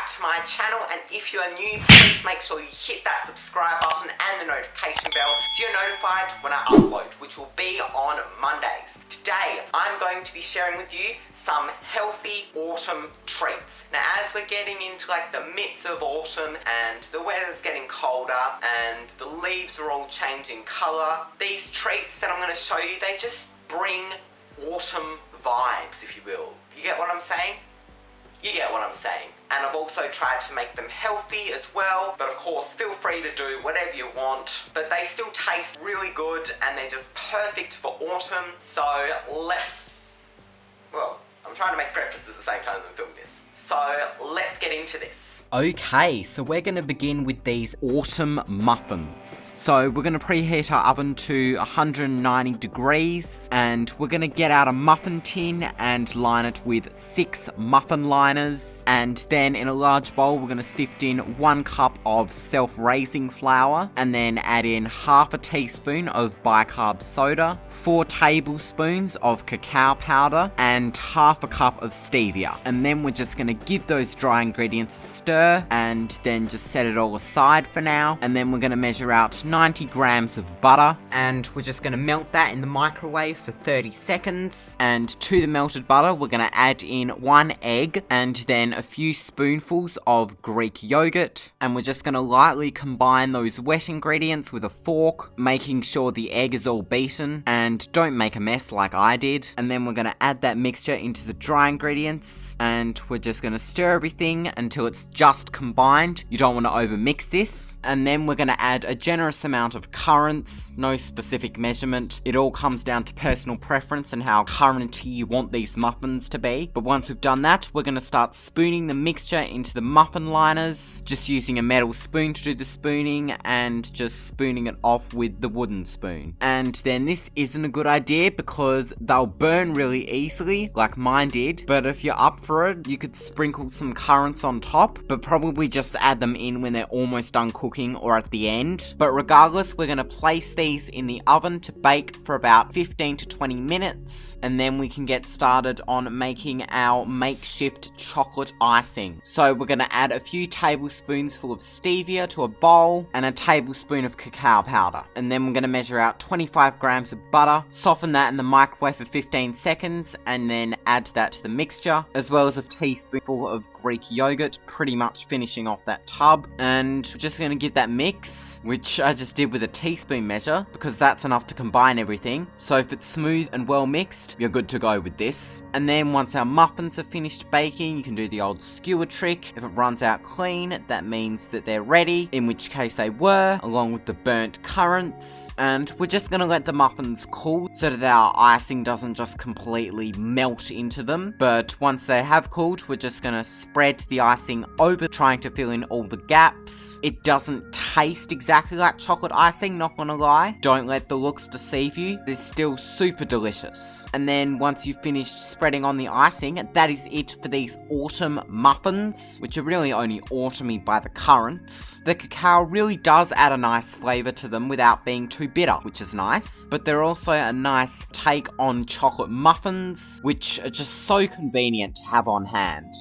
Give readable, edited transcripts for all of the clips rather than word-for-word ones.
to my channel, and if you are new, please make sure you hit that subscribe button and the notification bell so you're notified when I upload, which will be on Mondays. Today, I'm going to be sharing with you some healthy autumn treats. Now, as we're getting into like the midst of autumn and the weather's getting colder and the leaves are all changing colour, these treats that I'm going to show you, they just bring autumn vibes, if you will. You get what I'm saying? You get what I'm saying. And I've also tried to make them healthy as well, but of course feel free to do whatever you want, but they still taste really good and they're just perfect for autumn. So I'm trying to make breakfast at the same time as I'm filming this. So let's get into this. Okay, so we're going to begin with these autumn muffins. So we're going to preheat our oven to 190 degrees and we're going to get out a muffin tin and line it with 6 muffin liners. And then in a large bowl, we're going to sift in 1 cup of self-raising flour and then add in half a teaspoon of bicarb soda, 4 tablespoons of cacao powder and half a cup of stevia. And then we're just going to give those dry ingredients a stir and then just set it all aside for now. And then we're going to measure out 90 grams of butter and we're just going to melt that in the microwave for 30 seconds. And to the melted butter, we're going to add in 1 egg and then a few spoonfuls of Greek yogurt. And we're just going to lightly combine those wet ingredients with a fork, making sure the egg is all beaten and don't make a mess like I did. And then we're going to add that mixture into the dry ingredients and we're just going to stir everything until it's just combined. You don't want to overmix this. And then we're going to add a generous amount of currants, no specific measurement. It all comes down to personal preference and how currenty you want these muffins to be. But once we've done that, we're going to start spooning the mixture into the muffin liners, just using a metal spoon to do the spooning and just spooning it off with the wooden spoon. And then this isn't a good idea because they'll burn really easily, like mine did. But if you're up for it, you could sprinkle some currants on top, but probably just add them in when they're almost done cooking or at the end. But regardless, we're going to place these in the oven to bake for about 15 to 20 minutes. And then we can get started on making our makeshift chocolate icing. So we're going to add a few tablespoons full of stevia to a bowl and a tablespoon of cacao powder. And then we're going to measure out 25 grams of butter, soften that in the microwave for 15 seconds, and then add that to the mixture, as well as a teaspoonful of Greek yogurt, pretty much finishing off that tub. And we're just going to give that mix, which I just did with a teaspoon measure because that's enough to combine everything. So if it's smooth and well mixed, you're good to go with this. And then once our muffins are finished baking, you can do the old skewer trick. If it runs out clean, that means that they're ready, in which case they were, along with the burnt currants. And we're just going to let the muffins cool so that our icing doesn't just completely melt into them. But once they have cooled, we're just going to spread the icing over, trying to fill in all the gaps. It doesn't taste exactly like chocolate icing, not gonna lie. Don't let the looks deceive you. It's still super delicious. And then once you've finished spreading on the icing, that is it for these autumn muffins, which are really only autumny by the currants. The cacao really does add a nice flavour to them without being too bitter, which is nice. But they're also a nice take on chocolate muffins, which are just so convenient to have on hand.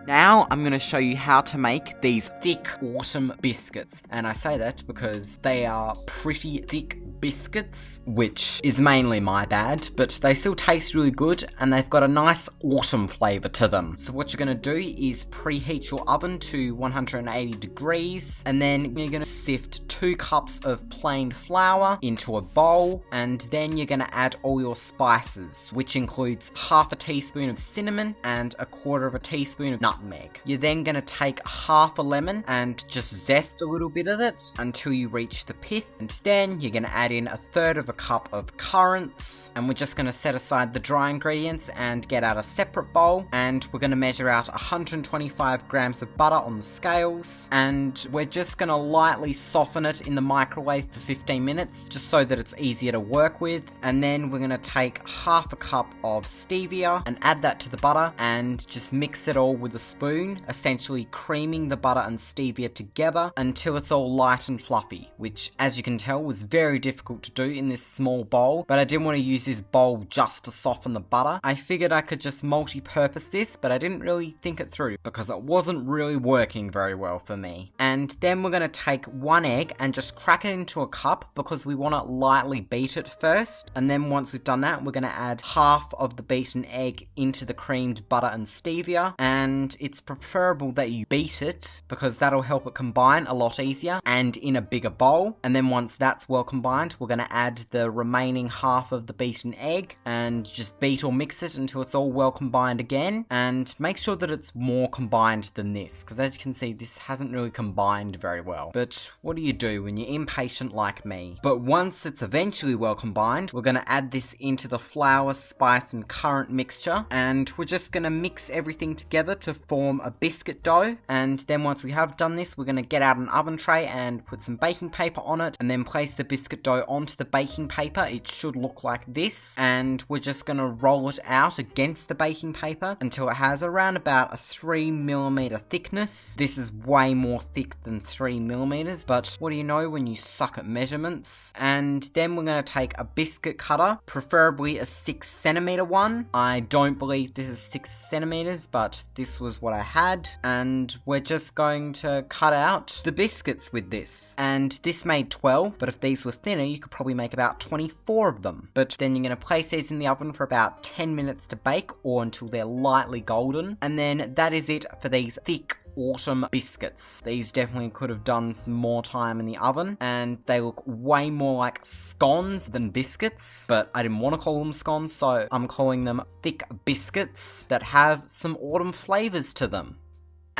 Now I'm going to show you how to make these thick autumn biscuits. And I say that because they are pretty thick biscuits, which is mainly my bad, but they still taste really good and they've got a nice autumn flavour to them. So what you're going to do is preheat your oven to 180 degrees and then you're going to sift 2 cups of plain flour into a bowl, and then you're going to add all your spices, which includes half a teaspoon of cinnamon and a quarter of a teaspoon of nutmeg. You're then going to take half a lemon and just zest a little bit of it until you reach the pith, and then you're going to add in 1/3 cup of currants, and we're just going to set aside the dry ingredients and get out a separate bowl, and we're going to measure out 125 grams of butter on the scales, and we're just going to lightly soften it in the microwave for 15 minutes just so that it's easier to work with. And then we're going to take half a cup of stevia and add that to the butter and just mix it all with a spoon, essentially creaming the butter and stevia together until it's all light and fluffy, which as you can tell was very difficult difficult to do in this small bowl, but I didn't want to use this bowl just to soften the butter. I figured I could just multi-purpose this, but I didn't really think it through because it wasn't really working very well for me. And then we're going to take 1 egg and just crack it into a cup because we want to lightly beat it first. And then once we've done that, we're going to add half of the beaten egg into the creamed butter and stevia. And it's preferable that you beat it because that'll help it combine a lot easier and in a bigger bowl. And then once that's well combined, we're going to add the remaining half of the beaten egg and just beat or mix it until it's all well combined again. And make sure that it's more combined than this, because as you can see, this hasn't really combined very well. But what do you do when you're impatient like me? But once it's eventually well combined, we're going to add this into the flour, spice and currant mixture, and we're just going to mix everything together to form a biscuit dough. And then once we have done this, we're going to get out an oven tray and put some baking paper on it, and then place the biscuit dough onto the baking paper. It should look like this, and we're just going to roll it out against the baking paper until it has around about a 3mm thickness. This is way more thick than 3mm, but what do you know when you suck at measurements? And then we're going to take a biscuit cutter, preferably a 6cm one. I don't believe this is 6cm, but this was what I had, and we're just going to cut out the biscuits with this. And this made 12, but if these were thinner, you could probably make about 24 of them. But then you're going to place these in the oven for about 10 minutes to bake, or until they're lightly golden. And then that is it for these thick autumn biscuits. These definitely could have done some more time in the oven, and they look way more like scones than biscuits, but I didn't want to call them scones, so I'm calling them thick biscuits that have some autumn flavors to them.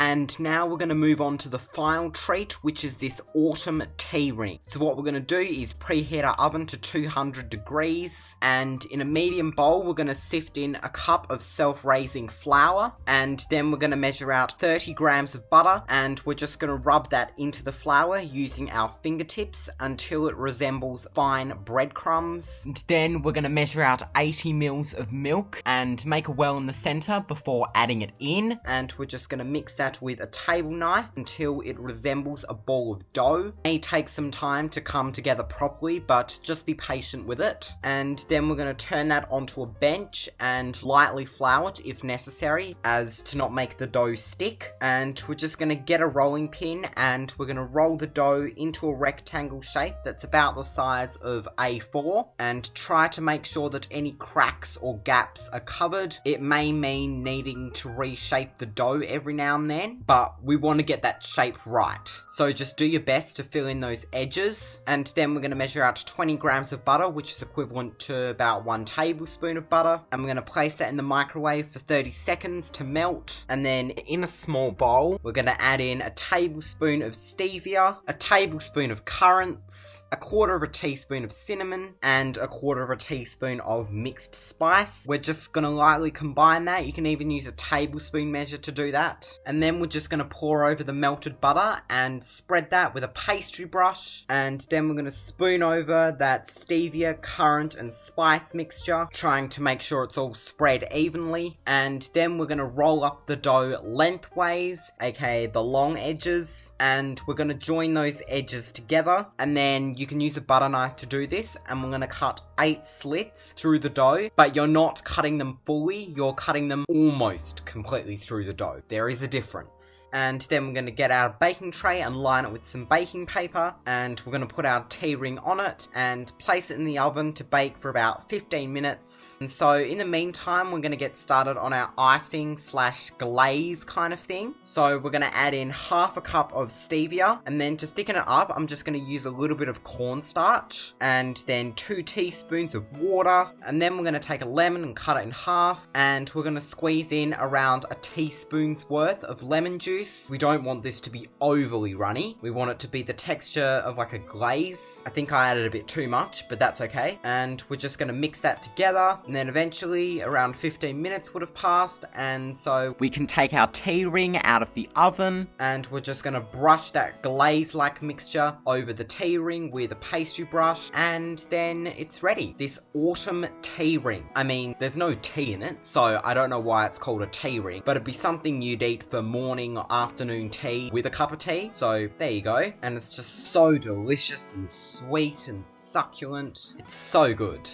And now we're going to move on to the final treat, which is this autumn tea ring. So what we're going to do is preheat our oven to 200 degrees, and in a medium bowl we're going to sift in a cup of self-raising flour, and then we're going to measure out 30 grams of butter, and we're just going to rub that into the flour using our fingertips until it resembles fine breadcrumbs. And then we're going to measure out 80 mils of milk and make a well in the center before adding it in, and we're just going to mix that with a table knife until it resembles a ball of dough. It may take some time to come together properly, but just be patient with it. And then we're going to turn that onto a bench and lightly flour it if necessary, as to not make the dough stick. And we're just going to get a rolling pin, and we're going to roll the dough into a rectangle shape that's about the size of A4, and try to make sure that any cracks or gaps are covered. It may mean needing to reshape the dough every now and then, but we want to get that shape right. So just do your best to fill in those edges. And then we're going to measure out 20 grams of butter, which is equivalent to about 1 tablespoon of butter. And we're going to place that in the microwave for 30 seconds to melt. And then in a small bowl, we're going to add in a tablespoon of stevia, a tablespoon of currants, a quarter of a teaspoon of cinnamon, and a quarter of a teaspoon of mixed spice. We're just going to lightly combine that. You can even use a tablespoon measure to do that. And then we're just going to pour over the melted butter and spread that with a pastry brush. And then we're going to spoon over that stevia, currant and spice mixture, trying to make sure it's all spread evenly. And then we're going to roll up the dough lengthways, aka the long edges, and we're going to join those edges together. And then you can use a butter knife to do this, and we're going to cut 8 slits through the dough, but you're not cutting them fully, you're cutting them almost completely through the dough. There is a difference. And then we're going to get our baking tray and line it with some baking paper, and we're going to put our tea ring on it and place it in the oven to bake for about 15 minutes. And so in the meantime, we're going to get started on our icing / glaze kind of thing. So we're going to add in half a cup of stevia, and then to thicken it up, I'm just going to use a little bit of cornstarch, and then 2 teaspoons of water. And then we're going to take a lemon and cut it in half, and we're going to squeeze in around a teaspoon's worth of lemon juice. We don't want this to be overly runny. We want it to be the texture of like a glaze. I think I added a bit too much, but that's okay. And we're just going to mix that together, and then eventually around 15 minutes would have passed, and so we can take our tea ring out of the oven, and we're just going to brush that glaze-like mixture over the tea ring with a pastry brush, and then it's ready. This autumn tea ring. I mean, there's no tea in it, so I don't know why it's called a tea ring, but it'd be something you'd eat for morning or afternoon tea with a cup of tea. So there you go. And it's just so delicious and sweet and succulent. It's so good.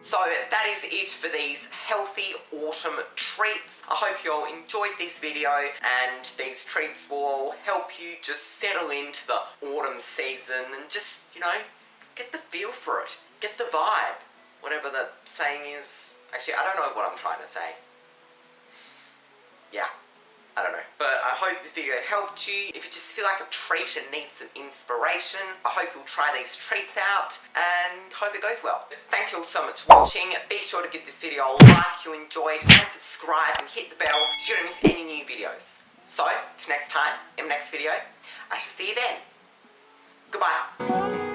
So that is it for these healthy autumn treats. I hope you all enjoyed this video, and these treats will all help you just settle into the autumn season and just, you know, get the feel for it. Get the vibe. Whatever the saying is. Actually, I don't know what I'm trying to say. Yeah. I don't know. But I hope this video helped you. If you just feel like a treat and need some inspiration, I hope you'll try these treats out and hope it goes well. Thank you all so much for watching. Be sure to give this video a like if you enjoyed and subscribe and hit the bell so you don't miss any new videos. So, till next time, in the next video, I shall see you then. Goodbye.